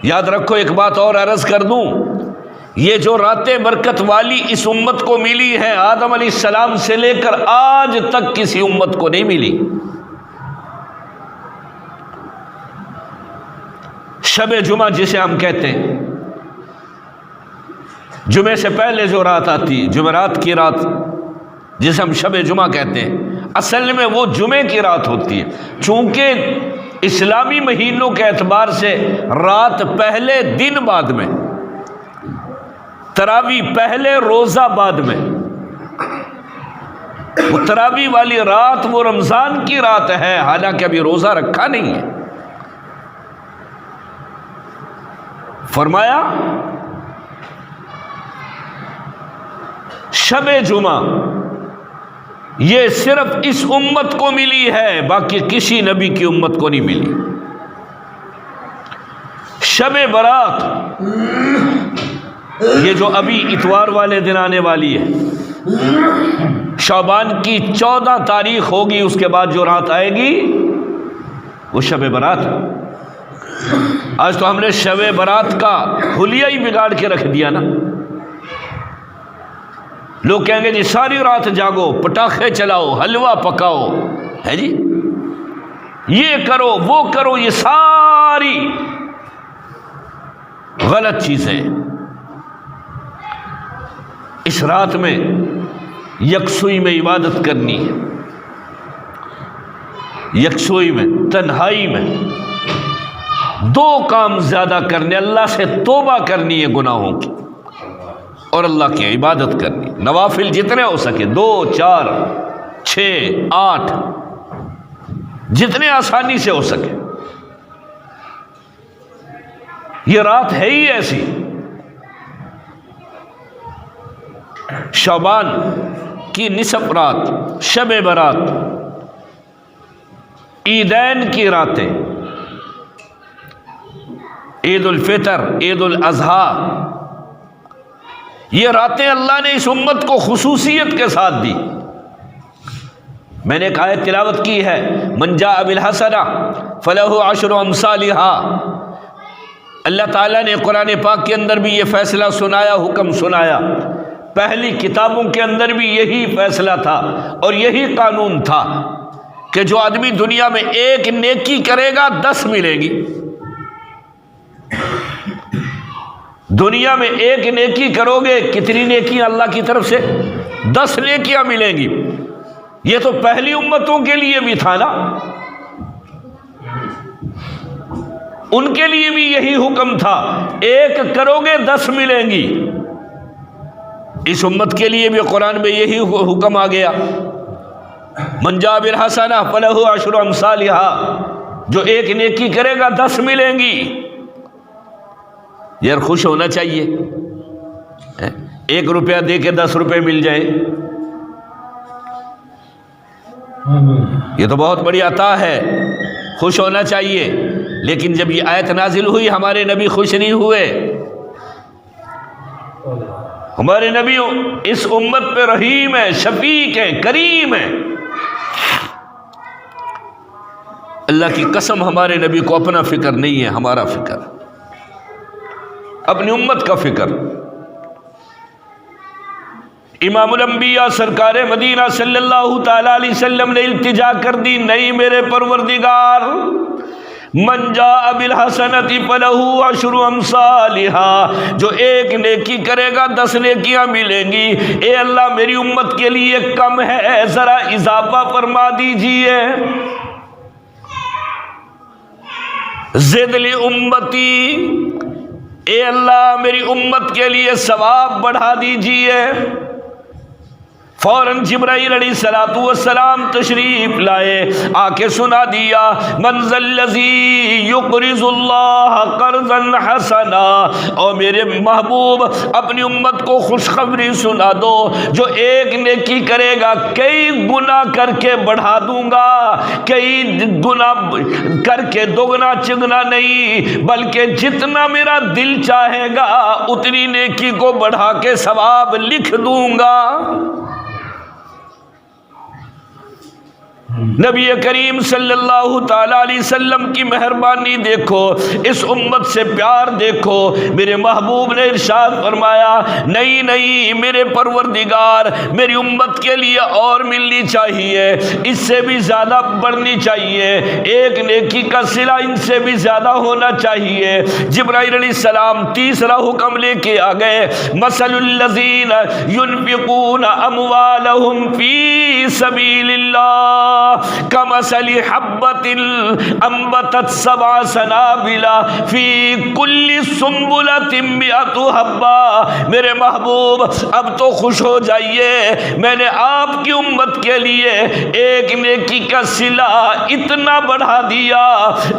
یاد رکھو، ایک بات اور عرض کر دوں، یہ جو راتیں برکت والی اس امت کو ملی ہیں، آدم علیہ السلام سے لے کر آج تک کسی امت کو نہیں ملی۔ شب جمعہ جسے ہم کہتے ہیں، جمعے سے پہلے جو رات آتی ہے، جمعرات کی رات جسے ہم شب جمعہ کہتے ہیں، اصل میں وہ جمعے کی رات ہوتی ہے۔ چونکہ اسلامی مہینوں کے اعتبار سے رات پہلے، دن بعد میں، تراویح پہلے، روزہ بعد میں۔ وہ تراویح والی رات وہ رمضان کی رات ہے، حالانکہ ابھی روزہ رکھا نہیں ہے۔ فرمایا شب جمعہ یہ صرف اس امت کو ملی ہے، باقی کسی نبی کی امت کو نہیں ملی۔ شب برات یہ جو ابھی اتوار والے دن آنے والی ہے، شعبان کی 14 تاریخ ہوگی، اس کے بعد جو رات آئے گی وہ شب برات ہے۔ آج تو ہم نے شب برات کا حلیہ ہی بگاڑ کے رکھ دیا نا۔ لوگ کہیں گے جی ساری رات جاگو، پٹاخے چلاؤ، حلوہ پکاؤ، ہے جی یہ کرو وہ کرو، یہ ساری غلط چیزیں۔ اس رات میں یکسوئی میں عبادت کرنی ہے، یکسوئی میں، تنہائی میں دو کام زیادہ کرنے، اللہ سے توبہ کرنی ہے گناہوں کی، اور اللہ کی عبادت کرنی، نوافل جتنے ہو سکے، 2 4 6 8 جتنے آسانی سے ہو سکے۔ یہ رات ہے ہی ایسی، شعبان کی نصف رات، شب برات، عیدین کی راتیں، عید الفطر، عید الاضحیٰ، یہ راتیں اللہ نے اس امت کو خصوصیت کے ساتھ دی۔ میں نے ایک آیت تلاوت کی ہے، من جاء بالحسنہ فلہ عشر امثالھا۔ اللہ تعالیٰ نے قرآن پاک کے اندر بھی یہ فیصلہ سنایا، حکم سنایا، پہلی کتابوں کے اندر بھی یہی فیصلہ تھا اور یہی قانون تھا کہ جو آدمی دنیا میں ایک نیکی کرے گا 10 ملیں گی۔ دنیا میں ایک نیکی کرو گے، کتنی نیکیاں اللہ کی طرف سے؟ 10 نیکیاں ملیں گی۔ یہ تو پہلی امتوں کے لیے بھی تھا نا، ان کے لیے بھی یہی حکم تھا، ایک کرو گے 10 ملیں گی۔ اس امت کے لیے بھی قرآن میں یہی حکم آ گیا، من جاء بالحسنہ فلہ عشر امثالھا، جو ایک نیکی کرے گا 10 ملیں گی۔ یار خوش ہونا چاہیے، 1 روپیہ دے کے 10 روپے مل جائے، یہ تو بہت بڑی عطا ہے، خوش ہونا چاہیے۔ لیکن جب یہ آیت نازل ہوئی ہمارے نبی خوش نہیں ہوئے۔ ہمارے نبی اس امت پہ رحیم ہے، شفیق ہے، کریم ہے۔ اللہ کی قسم ہمارے نبی کو اپنا فکر نہیں ہے، ہمارا فکر، اپنی امت کا فکر۔ امام الانبیاء سرکار مدینہ صلی اللہ تعالی علیہ وسلم نے التجا کر دی، نہیں میرے پروردگار، من جاء بالحسنۃ فلہ عشر امثالھا، جو ایک نیکی کرے گا 10 نیکیاں ملیں گی۔ اے اللہ میری امت کے لیے کم ہے، ذرا اضافہ فرما دیجئے۔ زد لامتی، اے اللہ میری امت کے لیے ثواب بڑھا دیجئے۔ فوراً جبرائیل علیہ السلام تشریف لائے، آ کے سنا دیا، من ذا الذی یقرض اللہ قرضا حسنا، اور میرے محبوب اپنی امت کو خوشخبری سنا دو، جو ایک نیکی کرے گا کئی گنا کر کے بڑھا دوں گا، کئی گنا کر کے دوگنا چگنا نہیں، بلکہ جتنا میرا دل چاہے گا اتنی نیکی کو بڑھا کے ثواب لکھ دوں گا۔ نبی کریم صلی اللہ تعالی علیہ وسلم کی مہربانی دیکھو، اس امت سے پیار دیکھو۔ میرے محبوب نے ارشاد فرمایا نہیں نہیں میرے پروردگار، میری امت کے لیے اور ملنی چاہیے، اس سے بھی زیادہ بڑھنی چاہیے، ایک نیکی کا صلہ ان سے بھی زیادہ ہونا چاہیے۔ جبرائیل علیہ السلام تیسرا حکم لے کے آ گئے، مثل الذین ينفقون اموالهم فی سبیل اللہ کمثل حبۃ انبتت سبع سنابل فی کل سنبلۃ مئۃ حبۃ۔ میرے محبوب اب تو خوش ہو جائیے، میں نے آپ کی امت کے لیے ایک نیکی کا صلہ اتنا بڑھا دیا،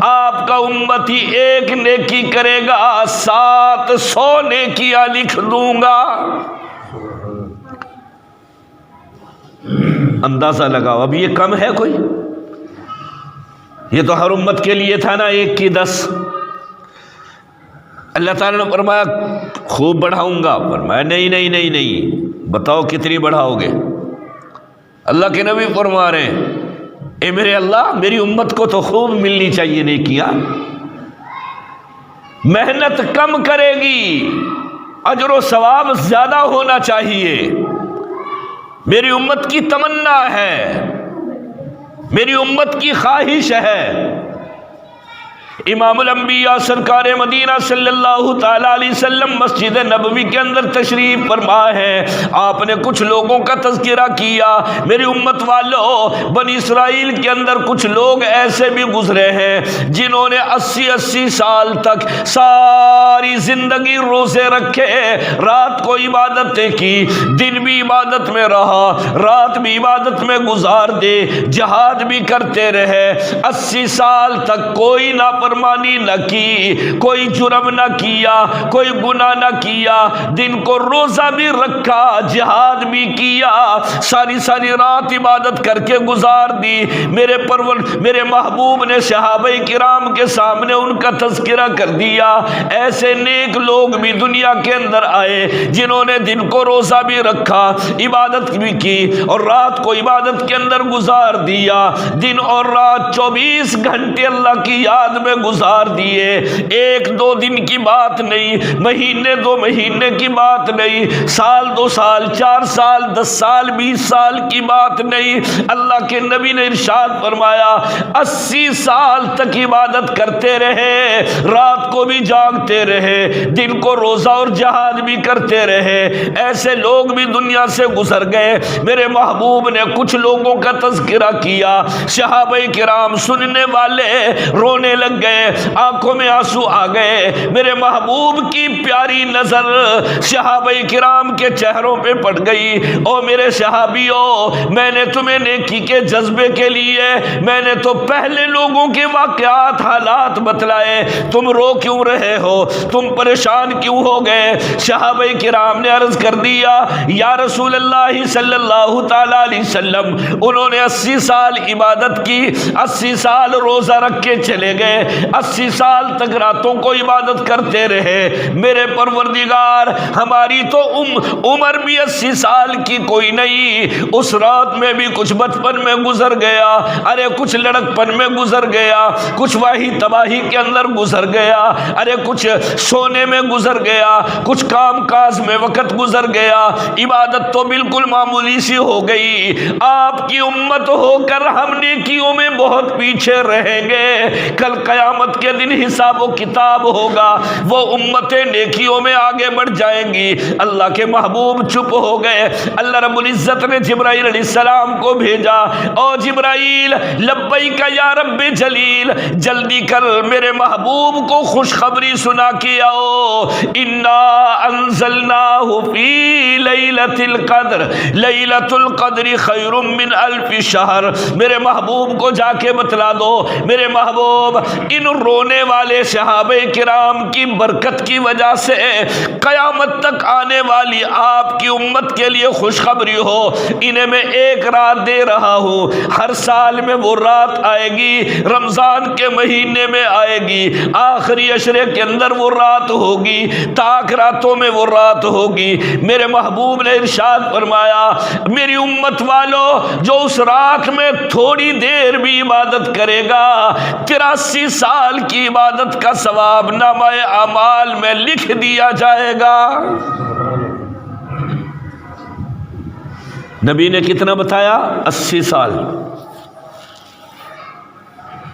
آپ کا امتی ایک نیکی کرے گا 700 نیکیاں لکھ دوں گا۔ اندازہ لگاؤ، اب یہ کم ہے کوئی؟ یہ تو ہر امت کے لیے تھا نا 1 کی 10۔ اللہ تعالیٰ نے فرمایا خوب بڑھاؤں گا، فرمایا نہیں نہیں نہیں نہیں، بتاؤ کتنی بڑھاؤ گے؟ اللہ کے نبی فرما رہے ہیں اے میرے اللہ، میری امت کو تو خوب ملنی چاہیے نیکیاں، محنت کم کرے گی، اجر و ثواب زیادہ ہونا چاہیے۔ میری امت کی تمنا ہے، میری امت کی خواہش ہے۔ امام الانبیاء سرکار مدینہ صلی اللہ تعالی علیہ وسلم مسجد نبوی کے اندر تشریف فرما ہے، آپ نے کچھ لوگوں کا تذکرہ کیا، میری امت والوں، بنی اسرائیل کے اندر کچھ لوگ ایسے بھی گزرے ہیں جنہوں نے 80 سال تک ساری زندگی روزے رکھے، رات کو عبادتیں کی، دن بھی عبادت میں رہا، رات بھی عبادت میں گزار دے، جہاد بھی کرتے رہے، 80 سال تک کوئی نافرمانی نہ کی، کوئی جرم نہ کیا، کوئی گناہ نہ کیا، دن کو روزہ بھی رکھا، جہاد بھی کیا، ساری ساری رات عبادت کر کے گزار دی۔ میرے محبوب نے صحابہ کرام کے سامنے ان کا تذکرہ کر دیا، ایسے نیک لوگ بھی دنیا کے اندر آئے جنہوں نے دن کو روزہ بھی رکھا، عبادت بھی کی اور رات کو عبادت کے اندر گزار دیا، دن اور رات 24 گھنٹے اللہ کی یاد میں گزار دیے۔ 1-2 دن کی بات نہیں، مہینے 2 مہینے کی بات نہیں، سال 2 سال 4 سال 10 سال 20 سال کی بات نہیں۔ اللہ کے نبی نے ارشاد فرمایا 80 سال تک عبادت کرتے رہے، رات کو بھی جاگتے رہے، دن کو روزہ اور جہاد بھی کرتے رہے، ایسے لوگ بھی دنیا سے گزر گئے۔ میرے محبوب نے کچھ لوگوں کا تذکرہ کیا، صحابہ کرام سننے والے رونے لگ گئے، آنکھوں میں آنسو آ گئے۔ میرے محبوب کی پیاری نظر صحابہ کرام کے چہروں پہ پڑ گئی۔ او میرے صحابیوں، میں نے تمہیں نیکی کے جذبے کے لیے میں نے تو پہلے لوگوں کے واقعات حالات بتلائے، تم رو کیوں رہے ہو، تم پریشان کیوں ہو گئے؟ صحابہ کرام نے عرض کر دیا یا رسول اللہ صلی اللہ تعالی علیہ وسلم، انہوں نے 80 سال عبادت کی، 80 سال روزہ رکھ کے چلے گئے، 80 سال تک راتوں کو عبادت کرتے رہے، میرے پروردگار ہماری تو عمر بھی 80 سال کی کوئی نہیں، اس رات میں بھی کچھ بچپن میں گزر گیا، ارے کچھ لڑکپن میں گزر گیا، کچھ واہی تباہی کے اندر گزر گیا، ارے کچھ سونے میں گزر گیا، کچھ کام کاج میں وقت گزر گیا، عبادت تو بالکل معمولی سی ہو گئی۔ آپ کی امت ہو کر ہم نیکیوں میں بہت پیچھے رہیں گے، کل قیامت کے دن حساب و کتاب ہوگا، وہ امتیں نیکیوں میں آگے بڑھ جائیں گی۔ اللہ کے محبوب چپ ہو گئے۔ اللہ رب العزت نے جبرائیل علیہ السلام کو بھیجا، او جبرائیل لبیک یا رب جلیل، جلدی کر میرے محبوب کو خوشخبری سنا کے آؤ، انا انزلناہ فی لیلۃ القدر، لیلۃ القدر خیر من الف شہر۔ میرے محبوب کو جا کے بتلا دو، میرے محبوب ان رونے والے صحابہ کرام کی برکت کی وجہ سے قیامت تک آنے والی آپ کی امت کے لیے خوشخبری ہو، انہیں میں ایک رات دے رہا ہوں، ہر سال میں وہ رات آئے گی، رمضان کے مہینے میں آئے گی، آخری عشرے کے اندر وہ رات ہوگی، تاک راتوں میں وہ رات ہوگی۔ میرے محبوب نے ارشاد فرمایا میری امت والو جو اس رات میں تھوڑی دیر بھی عبادت کرے گا 83 سال کی عبادت کا ثواب نامہ اعمال میں لکھ دیا جائے گا۔ نبی نے کتنا بتایا؟ 80 سال۔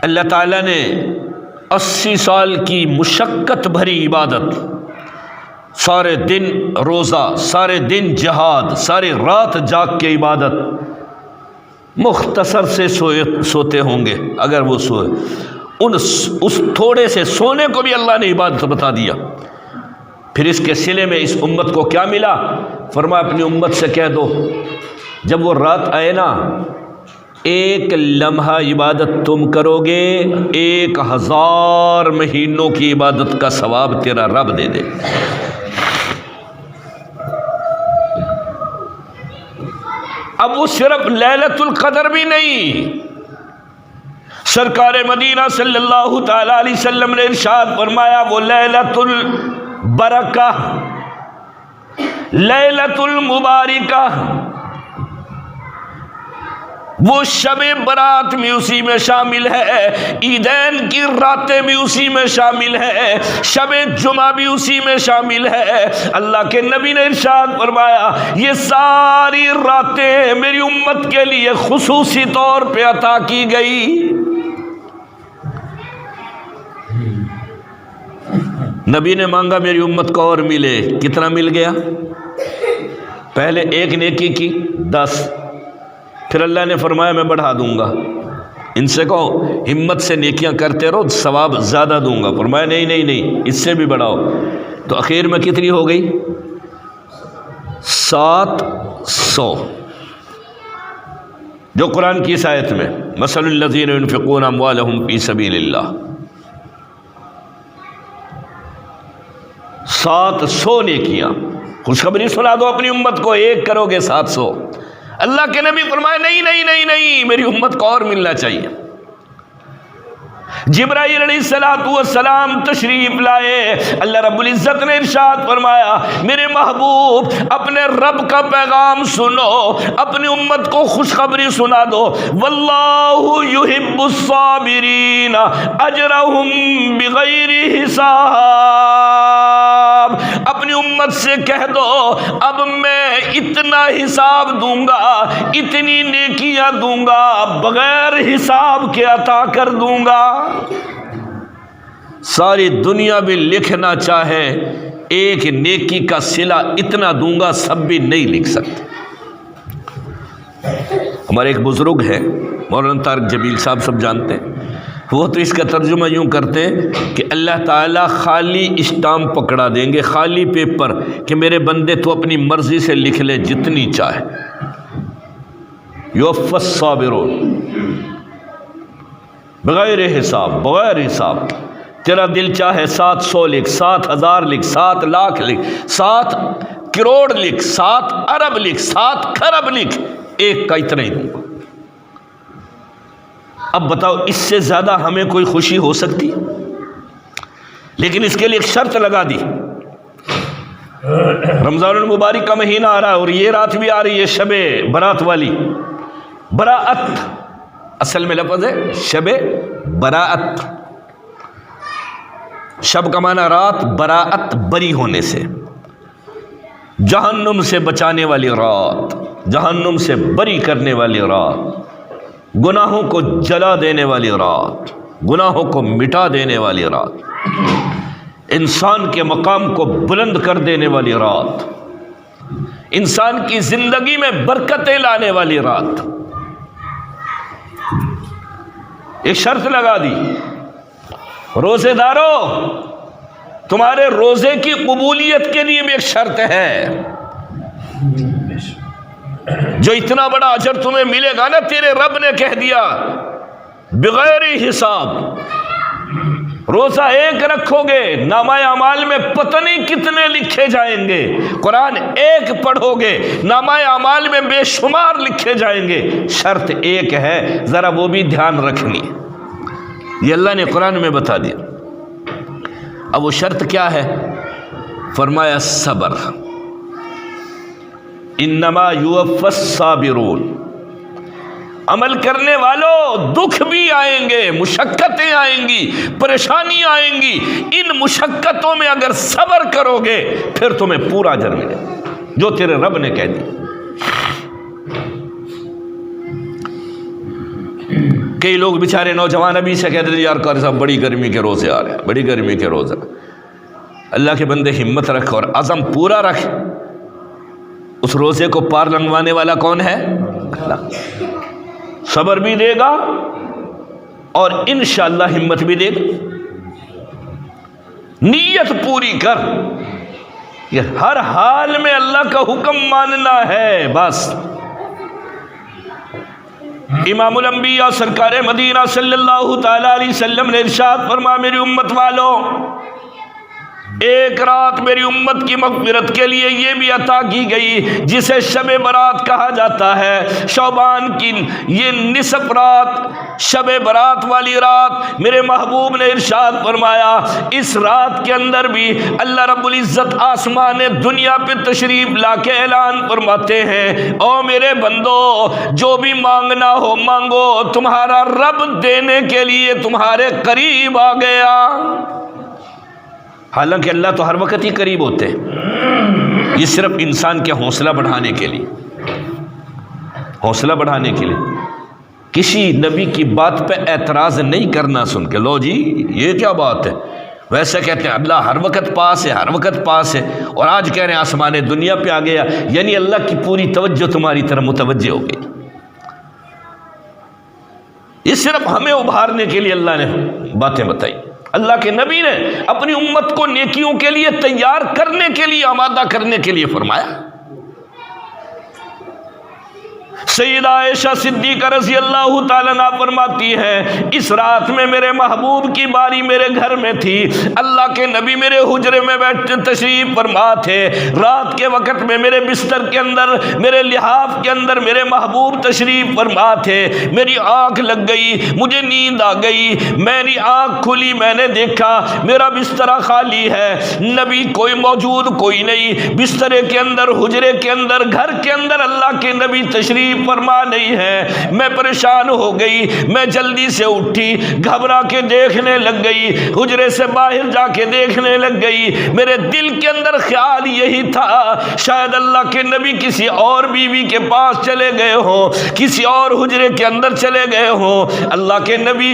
اللہ تعالیٰ نے 80 سال کی مشقت بھری عبادت، سارے دن روزہ، سارے دن جہاد، سارے رات جاگ کے عبادت، مختصر سے سوتے ہوں گے اگر وہ سوئے، اس تھوڑے سے سونے کو بھی اللہ نے عبادت بتا دیا۔ پھر اس کے صلے میں اس امت کو کیا ملا؟ فرمایا اپنی امت سے کہہ دو جب وہ رات آئے نا، ایک لمحہ عبادت تم کرو گے 1000 مہینوں کی عبادت کا ثواب تیرا رب دے دے۔ اب وہ صرف لیلۃ القدر بھی نہیں، سرکار مدینہ صلی اللہ تعالی علیہ وسلم نے ارشاد فرمایا وہ لیلۃ البرکہ، لیلۃ المبارکہ، وہ شب برات بھی اسی میں شامل ہے، عیدین کی راتیں بھی اسی میں شامل ہے، شب جمعہ بھی اسی میں شامل ہے۔ اللہ کے نبی نے ارشاد فرمایا یہ ساری راتیں میری امت کے لیے خصوصی طور پہ عطا کی گئی۔ نبی نے مانگا میری امت کو اور ملے، کتنا مل گیا؟ پہلے ایک نیکی کی 10، پھر اللہ نے فرمایا میں بڑھا دوں گا، ان سے کہو ہمت سے نیکیاں کرتے رہو ثواب زیادہ دوں گا۔ فرمایا نہیں نہیں نہیں، اس سے بھی بڑھاؤ۔ تو اخیر میں کتنی ہو گئی؟ 700، جو قرآن کی اس آیت میں مثل الذین ينفقون اموالهم فی سبیل اللہ، 700 نیکیاں۔ خوشخبری سنا دو اپنی امت کو، ایک کرو گے 700۔ اللہ کے نبی فرمائے نہیں نہیں نہیں نہیں، میری امت کو اور ملنا چاہیے۔ جبرائیل علیہ السلام تشریف لائے، اللہ رب العزت نے ارشاد فرمایا میرے محبوب اپنے رب کا پیغام سنو، اپنی امت کو خوشخبری سنا دو، واللہ یحب الصابرین اجرہم بغیر حساب۔ اپنی امت سے کہہ دو اب میں اتنا حساب دوں گا، اتنی نیکیاں دوں گا، بغیر حساب کے عطا کر دوں گا۔ ساری دنیا بھی لکھنا چاہے ایک نیکی کا صلہ اتنا دوں گا، سب بھی نہیں لکھ سکتے۔ ہمارے ایک بزرگ ہیں مولانا طارق جمیل صاحب، سب جانتے ہیں، وہ تو اس کا ترجمہ یوں کرتے ہیں کہ اللہ تعالیٰ خالی اسٹامپ پکڑا دیں گے، خالی پیپر، کہ میرے بندے تو اپنی مرضی سے لکھ لے جتنی چاہے۔ یوفی الصابرون بغیر حساب، بغیر حساب، تیرا دل چاہے 700 لکھ، 7000 لکھ، 7 لاکھ لکھ، 7 کروڑ لکھ، 7 ارب لکھ، 7 کھرب لکھ، ایک کا اتنا ہی دوں گا۔ اب بتاؤ اس سے زیادہ ہمیں کوئی خوشی ہو سکتی؟ لیکن اس کے لیے ایک شرط لگا دی، رمضان المبارک کا مہینہ آ رہا ہے اور یہ رات بھی آ رہی ہے شب برات والی، براءت اصل میں لفظ ہے شب براءت، شب کا معنی رات، براءت بری ہونے سے، جہنم سے بچانے والی رات، جہنم سے بری کرنے والی رات، گناہوں کو جلا دینے والی رات، گناہوں کو مٹا دینے والی رات، انسان کے مقام کو بلند کر دینے والی رات، انسان کی زندگی میں برکتیں لانے والی رات۔ ایک شرط لگا دی، روزے دارو تمہارے روزے کی قبولیت کے لیے بھی ایک شرط ہے، جو اتنا بڑا اجر تمہیں ملے گا نا، تیرے رب نے کہہ دیا بغیر حساب، روزہ ایک رکھو گے نامہ اعمال میں پتہ نہیں کتنے لکھے جائیں گے، قرآن ایک پڑھو گے نامہ اعمال میں بے شمار لکھے جائیں گے، شرط ایک ہے، ذرا وہ بھی دھیان رکھنی ہے، یہ اللہ نے قرآن میں بتا دیا۔ اب وہ شرط کیا ہے؟ فرمایا صبر، انما یوفی الصابرون، عمل کرنے والوں دکھ بھی آئیں گے، مشقتیں آئیں گی، پریشانیاں آئیں گی، ان مشقتوں میں اگر صبر کرو گے پھر تمہیں پورا اجر ملے جو تیرے رب نے کہہ دی۔ کئی لوگ بیچارے نوجوان ابھی سے کہتے ہیں یار قاری صاحب بڑی گرمی کے روزے آ رہے ہیں، بڑی گرمی کے روزے۔ اللہ کے بندے ہمت رکھ اور عزم پورا رکھ، اس روزے کو پار لنگوانے والا کون ہے؟ اللہ، صبر بھی دے گا اور انشاءاللہ ہمت بھی دے گا۔ نیت پوری کر، یہ ہر حال میں اللہ کا حکم ماننا ہے بس۔ امام الانبیاء سرکار مدینہ صلی اللہ تعالی علیہ وسلم نے ارشاد فرمایا میری امت والوں، ایک رات میری امت کی مغفرت کے لیے یہ بھی عطا کی گئی جسے شب برات کہا جاتا ہے، شعبان کی یہ نصف رات، شب برات والی رات میرے محبوب نے ارشاد فرمایا اس رات کے اندر بھی اللہ رب العزت آسمان دنیا پہ تشریف لا کے اعلان فرماتے ہیں او میرے بندو جو بھی مانگنا ہو مانگو، تمہارا رب دینے کے لیے تمہارے قریب آ گیا۔ حالانکہ اللہ تو ہر وقت ہی قریب ہوتے ہیں، یہ صرف انسان کے حوصلہ بڑھانے کے لیے، حوصلہ بڑھانے کے لیے۔ کسی نبی کی بات پہ اعتراض نہیں کرنا سن کے لو جی یہ کیا بات ہے، ویسے کہتے ہیں اللہ ہر وقت پاس ہے، ہر وقت پاس ہے، اور آج کہہ رہے ہیں آسمان دنیا پہ آ گیا، یعنی اللہ کی پوری توجہ تمہاری طرف متوجہ ہو گئی۔ یہ صرف ہمیں ابھارنے کے لیے اللہ نے باتیں بتائی، اللہ کے نبی نے اپنی امت کو نیکیوں کے لیے تیار کرنے کے لیے، آمادہ کرنے کے لیے فرمایا۔ سیدہ عائشہ صدیقہ رضی اللہ تعالیٰ عنہا فرماتی ہے اس رات میں میرے محبوب کی باری میرے گھر میں تھی، اللہ کے نبی میرے حجرے میں بیٹھتے تشریف فرما تھے، رات کے وقت میں میرے بستر کے اندر، میرے لحاف کے اندر میرے محبوب تشریف فرما تھے، میری آنکھ لگ گئی، مجھے نیند آ گئی، میری آنکھ کھلی، میں نے دیکھا میرا بستر خالی ہے، نبی کوئی موجود کوئی نہیں، بسترے کے اندر، حجرے کے اندر، گھر کے اندر اللہ کے نبی تشریف فرما نہیں ہے۔ میں پریشان ہو گئی، میں جلدی سے اٹھی، گھبرا کے دیکھنے لگ گئی، حجرے سے باہر جا کے دیکھنے لگ گئی، میرے دل کے اندر خیال یہی تھا شاید اللہ کے نبی کسی اور بیوی کے پاس چلے گئے ہوں، کسی اور حجرے کے اندر چلے گئے ہوں، اللہ کے نبی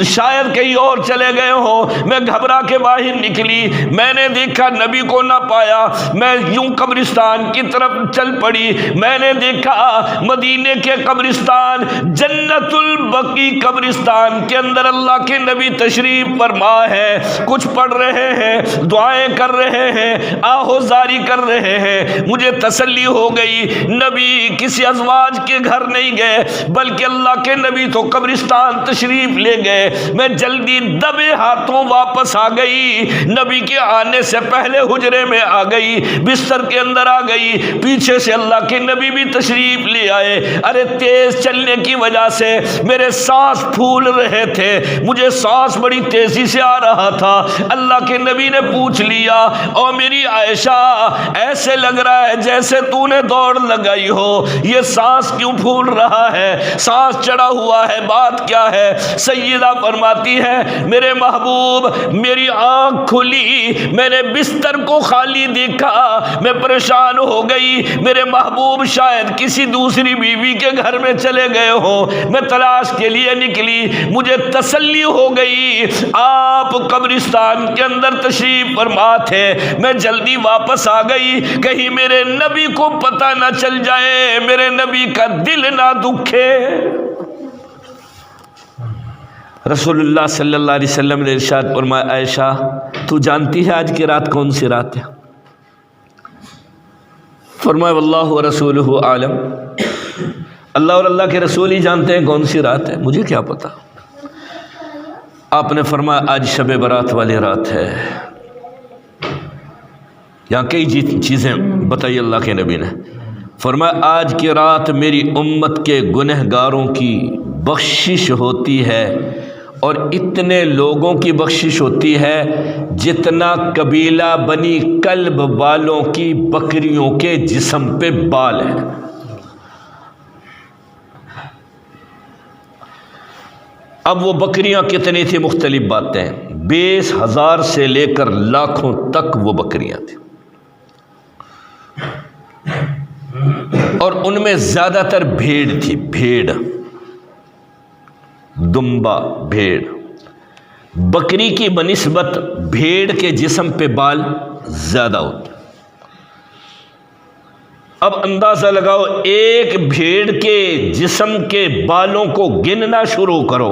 شاید کہیں اور چلے گئے ہوں۔ میں گھبرا کے باہر نکلی، میں نے دیکھا نبی کو نہ پایا، میں یوں قبرستان کی طرف چل پڑی، میں نے دیکھا مدینے کے قبرستان جنت البقیع قبرستان کے اندر اللہ کے نبی تشریف فرما ہے، کچھ پڑھ رہے ہیں، دعائیں کر رہے ہیں، آہوزاری کر رہے ہیں۔ مجھے تسلی ہو گئی نبی کسی ازواج کے گھر نہیں گئے بلکہ اللہ کے نبی تو قبرستان تشریف لے گئے۔ میں جلدی دبے ہاتھوں واپس آ گئی، نبی کے آنے سے پہلے حجرے میں آ گئی، بستر کے اندر آ گئی، پیچھے سے اللہ کے نبی بھی تشریف لے آئے۔ ارے تیز چلنے کی وجہ سے میرے سانس پھول رہے تھے، مجھے سانس بڑی تیزی سے آ رہا تھا۔ اللہ کے نبی نے پوچھ لیا او میری عائشہ ایسے لگ رہا ہے جیسے تو نے دوڑ لگائی ہو، یہ سانس کیوں پھول رہا ہے، سانس چڑھا ہوا ہے، بات کیا ہے؟ سیدہ فرماتی ہے میرے محبوب میری آنکھ کھلی، میں نے بستر کو خالی دیکھا، میں پریشان ہو گئی، میرے محبوب شاید کسی دوسری بیوی کے گھر میں چلے گئے ہوں، میں تلاش کے لیے نکلی، مجھے تسلی ہو گئی آپ قبرستان کے اندر تشریف فرما تھے، میں جلدی واپس آ گئی کہیں میرے نبی کو پتہ نہ چل جائے، میرے نبی کا دل نہ دکھے۔ رسول اللہ صلی اللہ علیہ وسلم نے ارشاد فرمایا عائشہ تو جانتی ہے آج کی رات کون سی رات ہے؟ فرمایا واللہ ورسولہ عالم، اللہ اور اللہ کے رسول ہی جانتے ہیں کون سی رات ہے، مجھے کیا پتا۔ آپ نے فرمایا آج شب برات والی رات ہے. یہاں کئی چیزیں بتائی اللہ کے نبی نے. فرمایا آج کی رات میری امت کے گنہگاروں کی بخشش ہوتی ہے، اور اتنے لوگوں کی بخشش ہوتی ہے جتنا قبیلہ بنی کلب والوں کی بکریوں کے جسم پہ بال ہے. اب وہ بکریاں کتنی تھی؟ مختلف باتیں، 20,000 سے لے کر لاکھوں تک وہ بکریاں تھیں، اور ان میں زیادہ تر بھیڑ تھی. بھیڑ، دمبا بھیڑ. بکری کی بنسبت بھیڑ کے جسم پہ بال زیادہ ہوتے. اب اندازہ لگاؤ، ایک بھیڑ کے جسم کے بالوں کو گننا شروع کرو،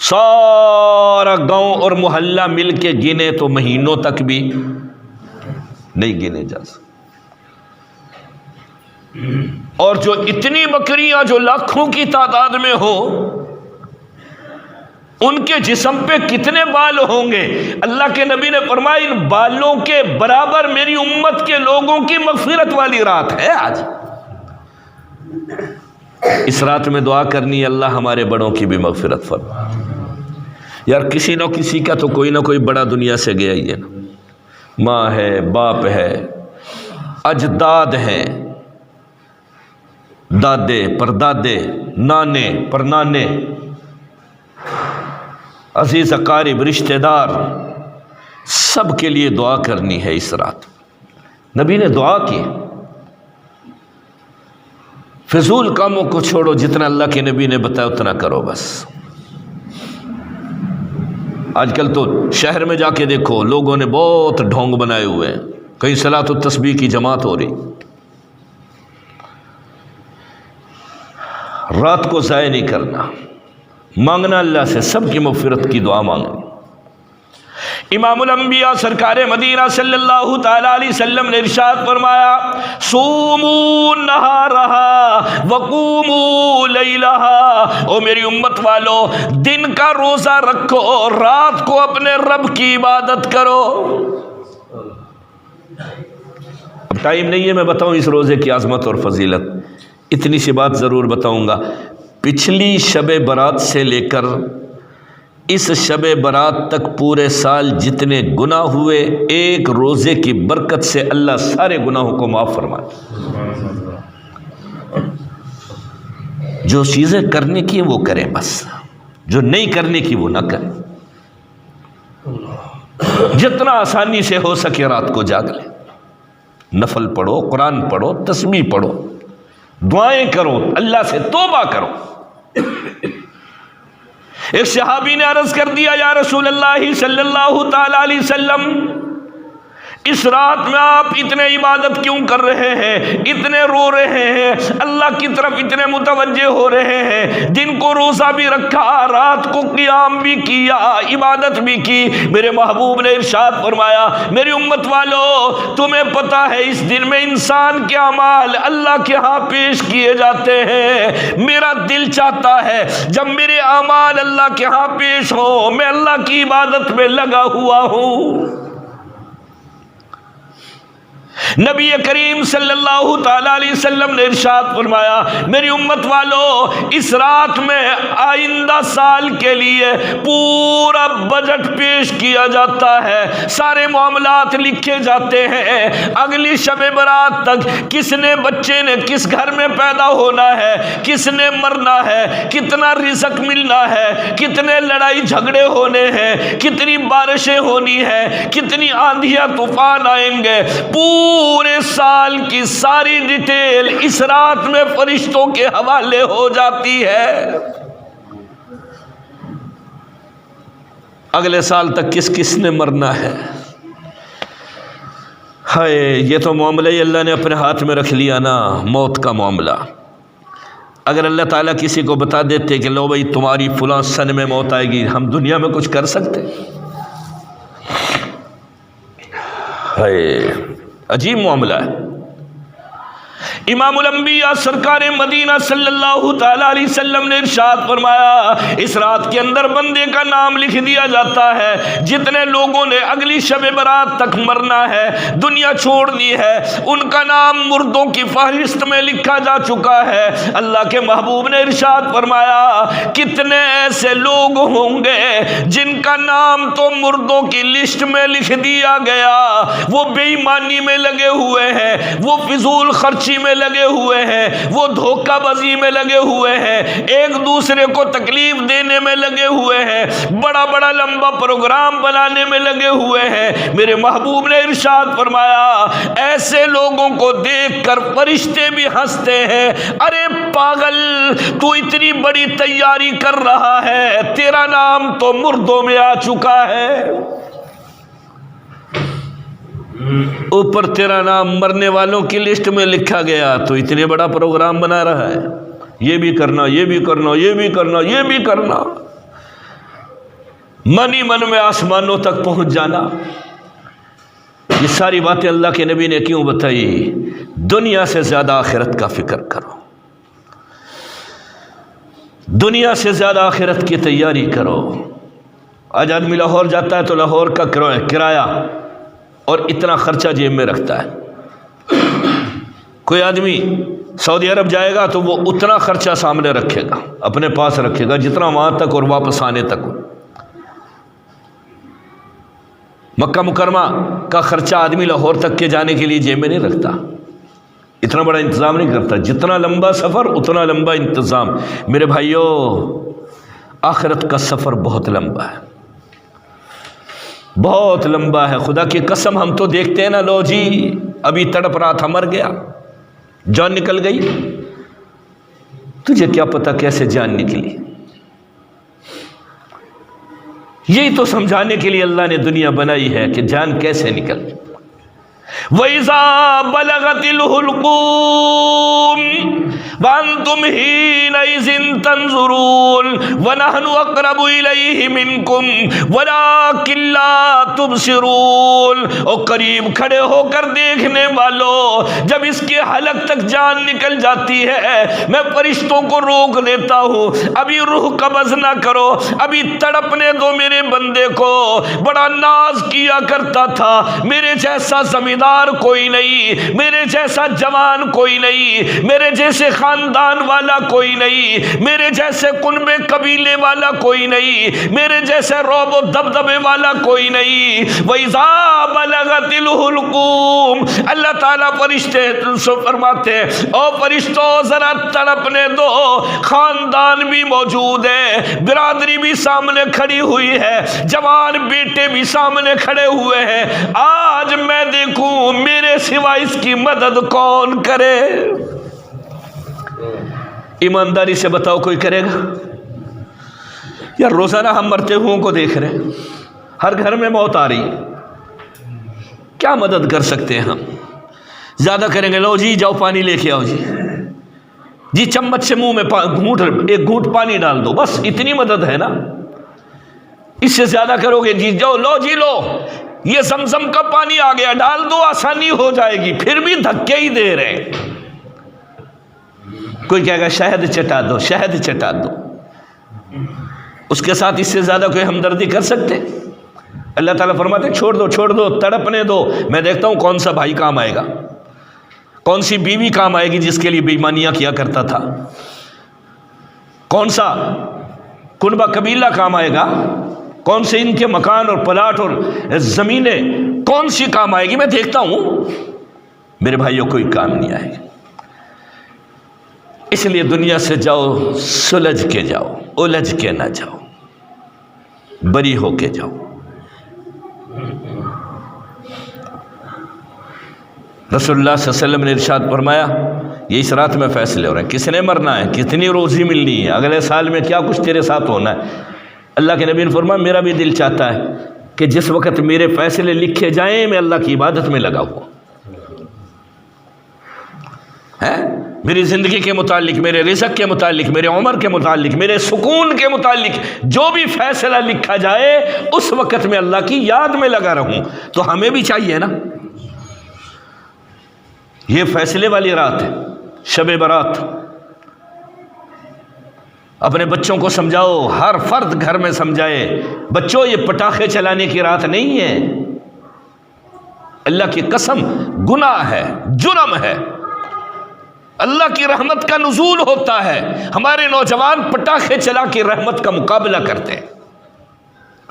سارا گاؤں اور محلہ مل کے گنے تو مہینوں تک بھی نہیں گنے جا سکتے. اور جو اتنی بکریاں جو لاکھوں کی تعداد میں ہو، ان کے جسم پہ کتنے بال ہوں گے؟ اللہ کے نبی نے فرمایا ان بالوں کے برابر میری امت کے لوگوں کی مغفرت والی رات ہے آج. اس رات میں دعا کرنی ہے اللہ ہمارے بڑوں کی بھی مغفرت فرما. یار کسی نہ کسی کا تو کوئی نہ کوئی بڑا دنیا سے گیا ہی ہے نا. ماں ہے، باپ ہے، اجداد ہیں، دادے پردادے، نانے پرنانے، عزیز اقارب، رشتہ دار، سب کے لیے دعا کرنی ہے اس رات. نبی نے دعا کی. فضول کاموں کو چھوڑو، جتنا اللہ کے نبی نے بتایا اتنا کرو بس. آج کل تو شہر میں جا کے دیکھو، لوگوں نے بہت ڈھونگ بنائے ہوئے ہیں. کہیں صلاۃ التسبیح کی جماعت ہو رہی. رات کو ضائع نہیں کرنا، مانگنا اللہ سے، سب کی مغفرت کی دعا مانگنی. امام الانبیاء سرکار مدینہ صلی اللہ تعالی علیہ وسلم نے ارشاد فرمایا صوموا نہارہا وقوموا لیلہا. او میری امت والو، دن کا روزہ رکھو اور رات کو اپنے رب کی عبادت کرو. اب ٹائم نہیں ہے میں بتاؤں اس روزے کی عظمت اور فضیلت. اتنی سی بات ضرور بتاؤں گا. پچھلی شب برات سے لے کر اس شب برات تک پورے سال جتنے گناہ ہوئے، ایک روزے کی برکت سے اللہ سارے گناہوں کو معاف فرماتا. جو چیزیں کرنے کی وہ کریں بس، جو نہیں کرنے کی وہ نہ کریں. جتنا آسانی سے ہو سکے رات کو جاگ لیں، نفل پڑھو، قرآن پڑھو، تسبیح پڑھو، دعائیں کرو، اللہ سے توبہ کرو. ایک صحابی نے عرض کر دیا یا رسول اللہ صلی اللہ تعالی علیہ وسلم، اس رات میں آپ اتنے عبادت کیوں کر رہے ہیں، اتنے رو رہے ہیں، اللہ کی طرف اتنے متوجہ ہو رہے ہیں، دن کو روزہ بھی رکھا، رات کو قیام بھی کیا، عبادت بھی کی. میرے محبوب نے ارشاد فرمایا میری امت والو، تمہیں پتہ ہے اس دن میں انسان کے اعمال اللہ کے ہاں پیش کیے جاتے ہیں. میرا دل چاہتا ہے جب میرے اعمال اللہ کے ہاں پیش ہوں، میں اللہ کی عبادت میں لگا ہوا ہوں. نبی کریم صلی اللہ تعالی علیہ وسلم نے ارشاد فرمایا میری امت والو، اس رات میں آئندہ سال کے لیے پورا بجٹ پیش کیا جاتا ہے، سارے معاملات لکھے جاتے ہیں. اگلی شب برات تک کس نے بچے نے کس گھر میں پیدا ہونا ہے، کس نے مرنا ہے، کتنا رزق ملنا ہے، کتنے لڑائی جھگڑے ہونے ہیں، کتنی بارشیں ہونی ہیں، کتنی آندھیاں طوفان آئیں گے، پورے سال کی ساری ڈیٹیل اس رات میں فرشتوں کے حوالے ہو جاتی ہے. اگلے سال تک کس کس نے مرنا ہے. ہائے، یہ تو معاملہ ہی اللہ نے اپنے ہاتھ میں رکھ لیا نا، موت کا معاملہ. اگر اللہ تعالیٰ کسی کو بتا دیتے کہ لو بھائی تمہاری فلاں سن میں موت آئے گی، ہم دنیا میں کچھ کر سکتے؟ ہائے، عجیب معاملہ ہے. امام الانبیاء سرکار مدینہ صلی اللہ تعالی علیہ وسلم نے ارشاد فرمایا اس رات کے اندر بندے کا نام لکھ دیا جاتا ہے، جتنے لوگوں نے اگلی شب برات تک مرنا ہے، دنیا چھوڑنی ہے، ان کا نام مردوں کی فہرست میں لکھا جا چکا ہے۔ اللہ کے محبوب نے ارشاد فرمایا کتنے ایسے لوگ ہوں گے جن کا نام تو مردوں کی لسٹ میں لکھ دیا گیا، وہ بے ایمانی میں لگے ہوئے ہیں، وہ فضول خرچی میں لگے ہوئے ہیں، وہ دھوکہ بازی میں لگے ہوئے ہیں، ایک دوسرے کو تکلیف دینے میں لگے ہوئے ہیں، بڑا بڑا لمبا پروگرام بنانے میں لگے ہوئے ہیں۔ میرے محبوب نے ارشاد فرمایا ایسے لوگوں کو دیکھ کر فرشتے بھی ہنستے ہیں، ارے پاگل تو اتنی بڑی تیاری کر رہا ہے، تیرا نام تو مردوں میں آ چکا ہے، اوپر تیرا نام مرنے والوں کی لسٹ میں لکھا گیا، تو اتنے بڑا پروگرام بنا رہا ہے، یہ بھی کرنا، یہ بھی کرنا، یہ بھی کرنا، یہ بھی کرنا، من ہی من میں آسمانوں تک پہنچ جانا۔ یہ ساری باتیں اللہ کے نبی نے کیوں بتائی؟ دنیا سے زیادہ آخرت کا فکر کرو، دنیا سے زیادہ آخرت کی تیاری کرو۔ آج آدمی لاہور جاتا ہے تو لاہور کا کرایہ اور اتنا خرچہ جیب میں رکھتا ہے، کوئی آدمی سعودی عرب جائے گا تو وہ اتنا خرچہ سامنے رکھے گا، اپنے پاس رکھے گا جتنا وہاں تک اور واپس آنے تک ہو۔ مکہ مکرمہ کا خرچہ آدمی لاہور تک کے جانے کے لیے جیب میں نہیں رکھتا، اتنا بڑا انتظام نہیں کرتا، جتنا لمبا سفر اتنا لمبا انتظام۔ میرے بھائیو آخرت کا سفر بہت لمبا ہے، بہت لمبا ہے، خدا کی قسم ہم تو دیکھتے ہیں نا، لو جی ابھی تڑپ رہا تھا مر گیا، جان نکل گئی، تجھے کیا پتا کیسے جان نکلی؟ یہی تو سمجھانے کے لیے اللہ نے دنیا بنائی ہے کہ جان کیسے نکل۔ وَإِذَا بَلَغَتِ الْحُلْقُومَ وَأَنْتُمْ حِينَئِذٍ تَنْظُرُونَ وَنَحْنُ أَقْرَبُ إِلَيْهِ مِنْكُمْ وَلَكِنْ لَا تُبْصِرُونَ۔ اور قریب کھڑے ہو کر دیکھنے والوں، جب اس کے حلق تک جان نکل جاتی ہے میں فرشتوں کو روک دیتا ہوں، ابھی روح قبض نہ کرو، ابھی تڑپنے دو میرے بندے کو، بڑا ناز کیا کرتا تھا، میرے جیسا زمیندار کوئی نہیں، میرے جیسا جوان کوئی نہیں، میرے جیسے خاندان والا کوئی نہیں، میرے جیسے کنبے قبیلے والا کوئی نہیں، میرے جیسے رعب و دبدبے والا کوئی نہیں۔ وَإِذَا بَلَغَتِ الْحُلْقُومَ، اللہ تعالیٰ فرشتے سے فرماتے ہیں او فرشتوں ذرا تڑپنے دو، خاندان بھی موجود ہے، برادری بھی سامنے کھڑی ہوئی ہے، جوان بیٹے بھی سامنے کھڑے ہوئے ہیں، آج میں دیکھوں میرے سوا اس کی مدد کون کرے؟ ایمانداری سے بتاؤ کوئی کرے گا؟ یا روزانہ ہم مرتے ہوئے کو دیکھ رہے ہیں، ہر گھر میں موت آ رہی ہے، کیا مدد کر سکتے ہیں ہم؟ زیادہ کریں گے لو جی جاؤ پانی لے کے آؤ، جی چمچ سے منہ میں ایک گھونٹ پانی ڈال دو، بس اتنی مدد ہے نا۔ اس سے زیادہ کرو گے جی جاؤ لو جی لو یہ زمزم کا پانی آ گیا ڈال دو، آسانی ہو جائے گی، پھر بھی دھکے ہی دے رہے ہیں۔ کوئی کہے گا شہد چٹا دو، شہد چٹا دو، اس کے ساتھ اس سے زیادہ کوئی ہمدردی کر سکتے؟ اللہ تعالیٰ فرماتے چھوڑ دو چھوڑ دو، تڑپنے دو، میں دیکھتا ہوں کون سا بھائی کام آئے گا، کون سی بیوی کام آئے گی جس کے لیے بے ایمانیاں کیا کرتا تھا، کون سا کنبہ قبیلہ کام آئے گا، کون سے ان کے مکان اور پلاٹ اور زمینیں کون سی کام آئے گی، میں دیکھتا ہوں۔ میرے بھائیوں کوئی کام نہیں آئے گا، اس لیے دنیا سے جاؤ سلجھ کے جاؤ، الجھ کے نہ جاؤ، بری ہو کے جاؤ۔ رسول اللہ صلی اللہ علیہ وسلم نے ارشاد فرمایا یہ اس رات میں فیصلے ہو رہے ہیں، کس نے مرنا ہے، کتنی روزی ملنی ہے، اگلے سال میں کیا کچھ تیرے ساتھ ہونا ہے۔ اللہ کے نبی نے فرمایا میرا بھی دل چاہتا ہے کہ جس وقت میرے فیصلے لکھے جائیں میں اللہ کی عبادت میں لگا ہوا ہے، میری زندگی کے متعلق، میرے رزق کے متعلق، میرے عمر کے متعلق، میرے سکون کے متعلق جو بھی فیصلہ لکھا جائے اس وقت میں اللہ کی یاد میں لگا رہوں۔ تو ہمیں بھی چاہیے نا، یہ فیصلے والی رات ہے، شب برات اپنے بچوں کو سمجھاؤ، ہر فرد گھر میں سمجھائے، بچوں یہ پٹاخے چلانے کی رات نہیں ہے، اللہ کی قسم گناہ ہے، جرم ہے، اللہ کی رحمت کا نزول ہوتا ہے۔ ہمارے نوجوان پٹاخے چلا کے رحمت کا مقابلہ کرتے ہیں۔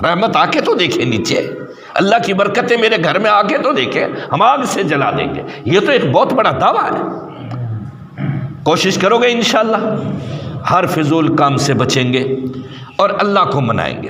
رحمت آ کے تو دیکھے نیچے، اللہ کی برکتیں میرے گھر میں آ کے تو دیکھے، ہم آگ سے جلا دیں گے، یہ تو ایک بہت بڑا دعویٰ ہے۔ کوشش کرو گے انشاءاللہ ہر فضول کام سے بچیں گے اور اللہ کو منائیں گے۔